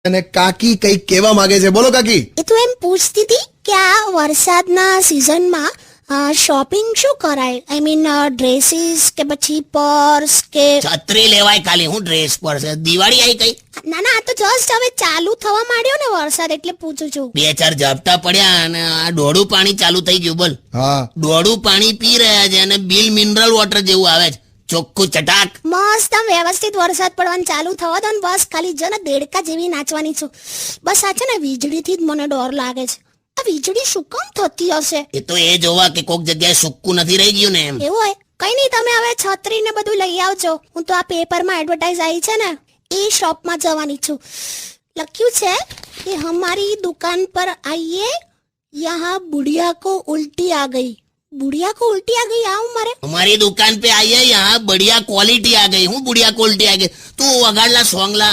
અને કાકી કઈક કહેવા માંગે છે. બોલો કાકી. એ તો એમ પૂછતી હતી કે આ વરસાદના સિઝનમાં શોપિંગ શું કરાય? આઈ મીન ડ્રેસીસ કે પછી પર્સ કે છત્રી લેવાય ખાલી, હું ડ્રેસ પર છે? દિવાળી આવી કઈ? ના ના, આ તો જસ્ટ હવે ચાલુ થવા માંડ્યો ને વરસાદ, એટલે પૂછું છું. 2-4 ઝાપટા પડ્યા અને આ ડોળું પાણી ચાલુ થઈ ગયું. બોલ, હા, ડોળું પાણી પી રહ્યા છે અને બિલ મિનરલ વોટર જેવું આવે છે, ચોખ્ખું ચટાક. મસ્ત આમ વ્યવસ્થિત વરસાદ પડવાનું ચાલુ થવા દો ને, બસ ખાલી જો ને દેડકા જેવી નાચવાની છું. બસ આ છે ને વીજળીથી જ મને ડર લાગે છે. આ વીજળી શું કામ થતી હશે? એ તો એ જોવા કે કોક જગ્યાએ સુક્કું નથી રહી ગયું ને એમ. એવું હોય? કઈ નહીં, તમે હવે છત્રી ને બધું લઈ આવજો. હું તો આ પેપરમાં એડવર્ટાઇઝ આવી છે ને એ શોપમાં જવાની છું. લખ્યું છે કે હમારી દુકાન પર આइए, यहाँ बुढ़िया को उल्टी आ गई. बुढ़िया को उल्टी आ गई, આવું મારે? हमारी दुकान पे आइए, यहाँ बढ़िया क्वालिटी आ गई. હું બુढ़िया क्वालिटी आ गई? તું વગાડલા સોંગલા.